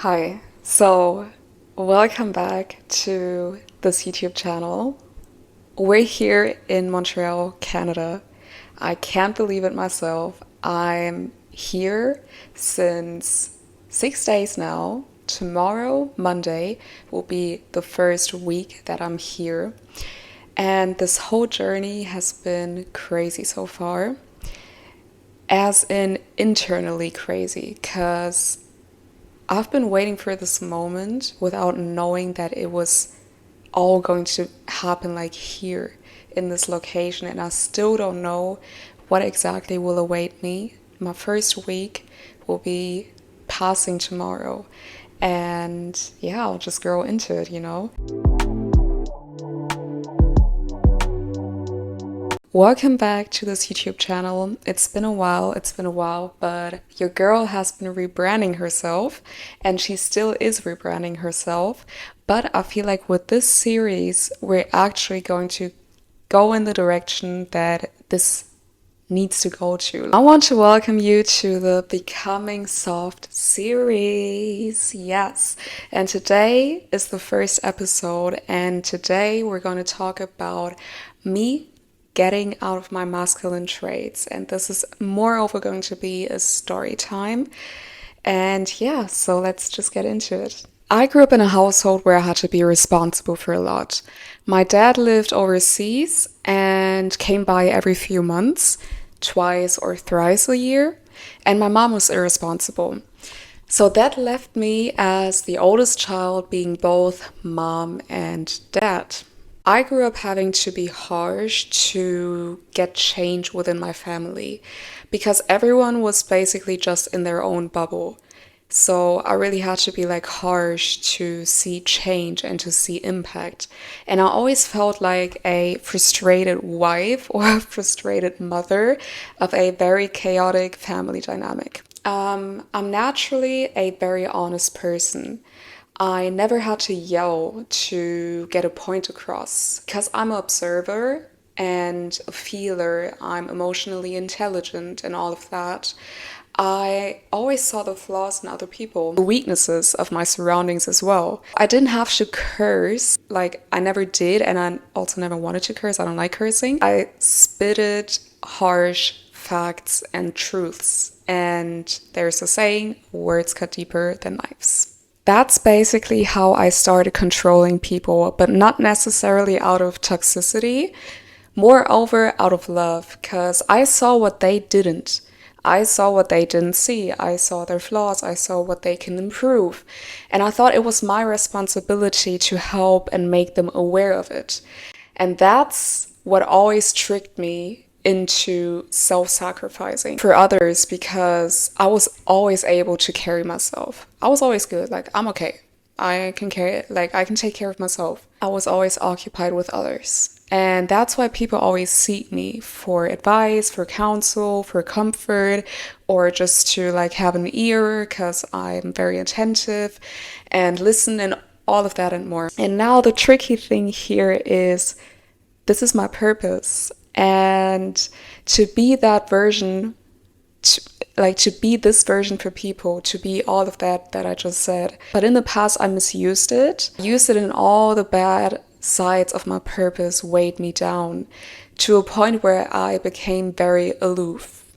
Hi, so welcome back to this YouTube channel. We're here in Montreal, Canada. I can't believe it myself. I'm here since 6 days now. Tomorrow, Monday, will be the first week that I'm here. And this whole journey has been crazy so far, as in internally crazy, because I've been waiting for this moment without knowing that it was all going to happen like here in this location, and I still don't know what exactly will await me. My first week will be passing tomorrow, and yeah, I'll just grow into it. Welcome back to this YouTube channel. It's been a while, but your girl has been rebranding herself, and she still is rebranding herself. But I feel like with this series, we're actually going to go in the direction that this needs to go to. I want to welcome you to the Becoming Soft series. Yes. And today is the first episode, and today we're going to talk about me getting out of my masculine traits. And this is moreover going to be a story time. And yeah, so let's just get into it. I grew up in a household where I had to be responsible for a lot. My dad lived overseas and came by every few months, twice or thrice a year, and my mom was irresponsible. So that left me as the oldest child being both mom and dad. I grew up having to be harsh to get change within my family because everyone was basically just in their own bubble. So I really had to be like harsh to see change and to see impact. And I always felt like a frustrated wife or a frustrated mother of a very chaotic family dynamic. I'm naturally a very honest person. I never had to yell to get a point across because I'm an observer and a feeler. I'm emotionally intelligent and all of that. I always saw the flaws in other people, the weaknesses of my surroundings as well. I didn't have to curse, like I never did, and I also never wanted to curse. I don't like cursing. I spitted harsh facts and truths, and there's a saying, words cut deeper than knives. That's basically how I started controlling people, but not necessarily out of toxicity, moreover out of love, because I saw what they didn't. I saw what they didn't see. I saw their flaws. I saw what they can improve. And I thought it was my responsibility to help and make them aware of it. And that's what always tricked me into self-sacrificing for others because I was always able to carry myself. I was always good. Like, I'm okay. I can carry it. Like, I can take care of myself. I was always occupied with others. And that's why people always seek me for advice, for counsel, for comfort, or just to like have an ear because I'm very attentive and listen and all of that and more. And now the tricky thing here is this is my purpose. And to be that version, to be this version for people, to be all of that I just said. But in the past, I misused it. I used it in all the bad sides of my purpose weighed me down to a point where I became very aloof.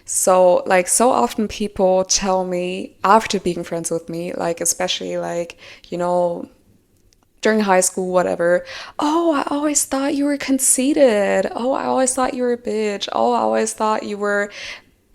So, like, so often people tell me after being friends with me, like, especially like, you know, during high school, whatever. Oh, I always thought you were conceited. Oh, I always thought you were a bitch. Oh, I always thought you were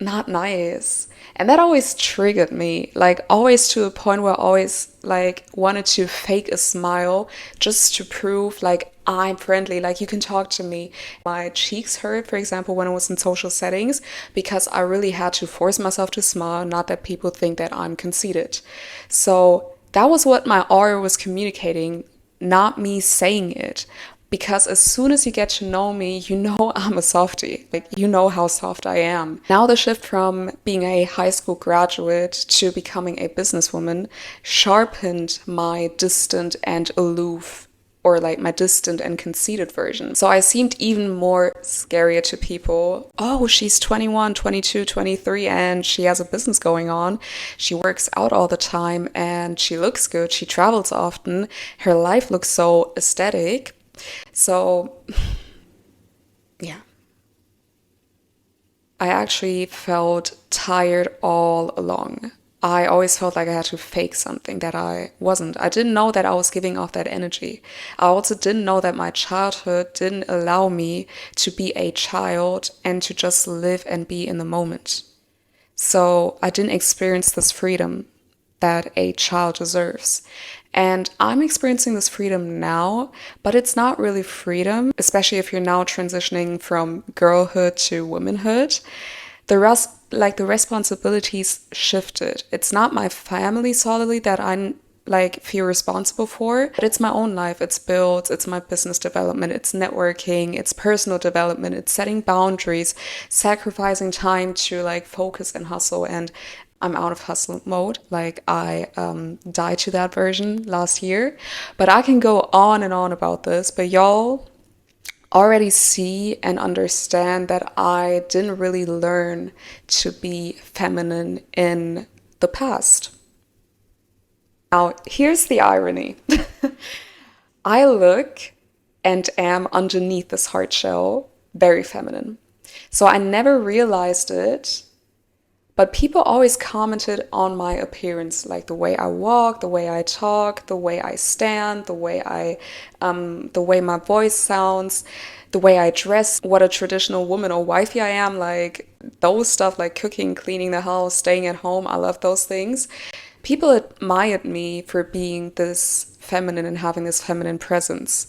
not nice. And that always triggered me, like always to a point where I always like wanted to fake a smile just to prove like I'm friendly, like you can talk to me. My cheeks hurt, for example, when I was in social settings because I really had to force myself to smile, not that people think that I'm conceited. So that was what my aura was communicating, not me saying it. Because as soon as you get to know me, you know I'm a softie. Like, you know how soft I am. Now the shift from being a high school graduate to becoming a businesswoman sharpened my distant and aloof or like my distant and conceited version. So I seemed even more scarier to people. Oh, she's 21, 22, 23, and she has a business going on. She works out all the time and she looks good. She travels often. Her life looks so aesthetic. So, yeah. I actually felt tired all along. I always felt like I had to fake something that I wasn't. I didn't know that I was giving off that energy. I also didn't know that my childhood didn't allow me to be a child and to just live and be in the moment. So I didn't experience this freedom that a child deserves. And I'm experiencing this freedom now, but it's not really freedom, especially if you're now transitioning from girlhood to womanhood. The responsibilities shifted. It's not my family solely that I like feel responsible for, but it's my own life. It's bills, it's my business development, it's networking, it's personal development, it's setting boundaries, sacrificing time to like focus and hustle. And I'm out of hustle mode. Like I died to that version last year, but I can go on and on about this. But y'all already see and understand that I didn't really learn to be feminine in the past. Now, here's the irony. I look and am underneath this hard shell very feminine. So I never realized it, but people always commented on my appearance, like the way I walk, the way I talk, the way I stand, the way my voice sounds, the way I dress, what a traditional woman or wifey I am, like those stuff, like cooking, cleaning the house, staying at home. I love those things. People admired me for being this feminine and having this feminine presence.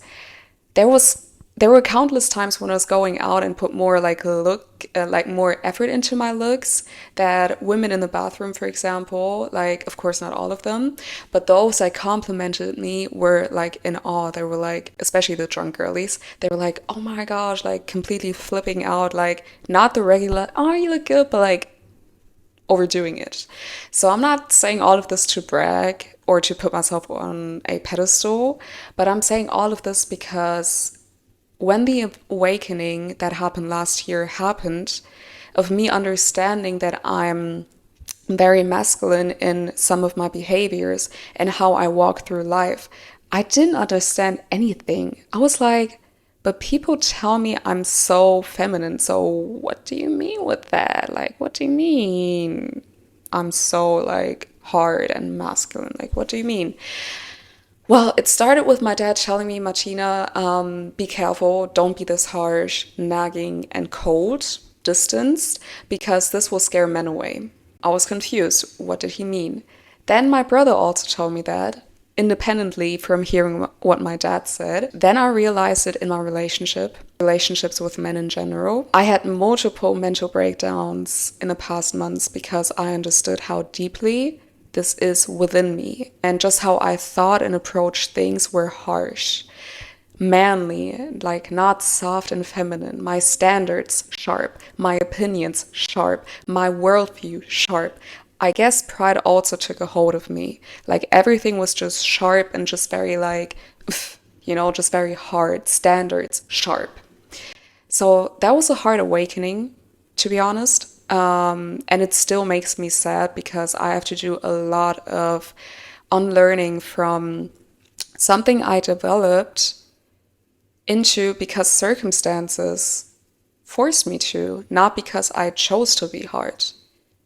there was there were countless times when I was going out and put more like more effort into my looks, that women in the bathroom, for example, like of course not all of them, but those that complimented me were like in awe. They were like, especially the drunk girlies, they were like, oh my gosh, like completely flipping out, like not the regular, oh you look good, but like overdoing it. So I'm not saying all of this to brag or to put myself on a pedestal, but I'm saying all of this because when the awakening that happened last year happened, of me understanding that I'm very masculine in some of my behaviors and how I walk through life, I didn't understand anything. I was like, but people tell me I'm so feminine. So what do you mean with that? Like, what do you mean I'm so like hard and masculine? Like, what do you mean? Well, it started with my dad telling me, Martina, be careful, don't be this harsh, nagging, and cold, distanced, because this will scare men away. I was confused. What did he mean? Then my brother also told me that, independently from hearing what my dad said. Then I realized it in my relationships with men in general. I had multiple mental breakdowns in the past months because I understood how deeply this is within me, and just how I thought and approached things were harsh, manly, like not soft and feminine. My standards sharp, my opinions sharp, my worldview sharp. I guess pride also took a hold of me. Like everything was just sharp and just very like, just very hard. Standards sharp. So that was a hard awakening, to be honest. And it still makes me sad because I have to do a lot of unlearning from something I developed into because circumstances forced me to, not because I chose to be hard.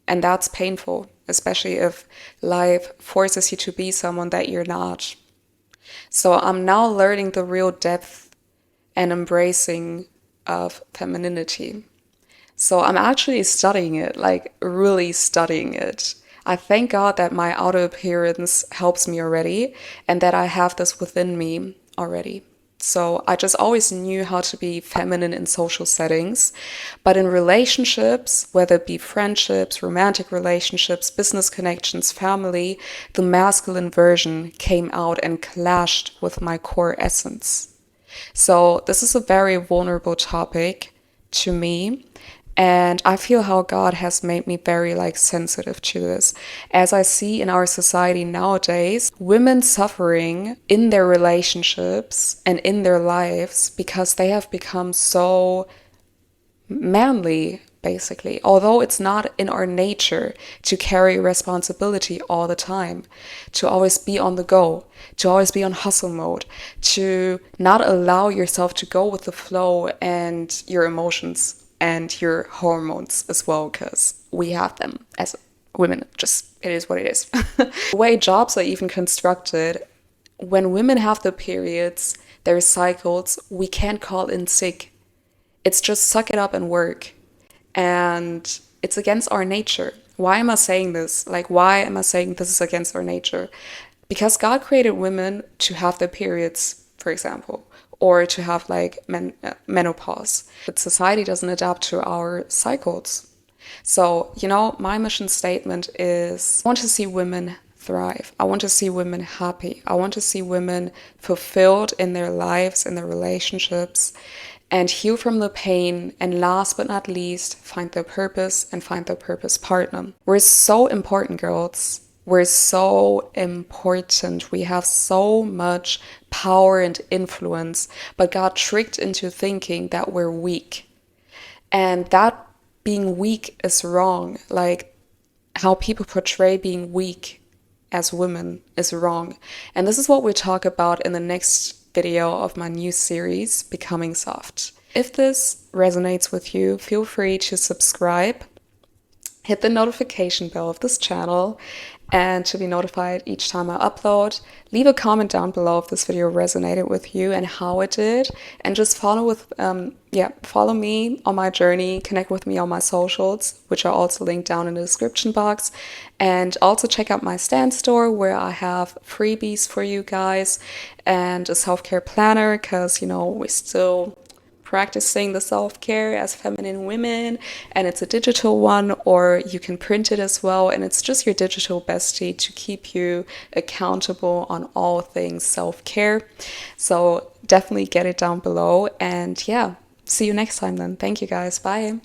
And that's painful, especially if life forces you to be someone that you're not. So I'm now learning the real depth and embracing of femininity. So I'm actually studying it, like really studying it. I thank God that my outer appearance helps me already and that I have this within me already. So I just always knew how to be feminine in social settings, but in relationships, whether it be friendships, romantic relationships, business connections, family, the masculine version came out and clashed with my core essence. So this is a very vulnerable topic to me. And I feel how God has made me very like sensitive to this. As I see in our society nowadays, women suffering in their relationships and in their lives because they have become so manly, basically. Although it's not in our nature to carry responsibility all the time, to always be on the go, to always be on hustle mode, to not allow yourself to go with the flow and your emotions and your hormones as well, because we have them as women. Just, it is what it is. The way jobs are even constructed, when women have their periods, their cycles, we can't call in sick. It's just suck it up and work. And it's against our nature. Why am I saying this? Like, why am I saying this is against our nature? Because God created women to have their periods, for example, or to have like menopause. But society doesn't adapt to our cycles. So, my mission statement is I want to see women thrive. I want to see women happy. I want to see women fulfilled in their lives, in their relationships, and heal from the pain. And last but not least, find their purpose and find their purpose partner. We're so important, girls. We're so important. We have so much power and influence, but got tricked into thinking that we're weak. And that being weak is wrong. Like how people portray being weak as women is wrong. And this is what we talk about in the next video of my new series, Becoming Soft. If this resonates with you, feel free to subscribe, hit the notification bell of this channel, and to be notified each time I upload. Leave a comment down below if this video resonated with you and how it did, and just follow me on my journey, connect with me on my socials, which are also linked down in the description box, and also check out my Stan store where I have freebies for you guys and a self-care planner, because we still practicing the self-care as feminine women, and it's a digital one, or you can print it as well, and it's just your digital bestie to keep you accountable on all things self-care. So definitely get it down below, and yeah, see you next time then. Thank you guys. Bye.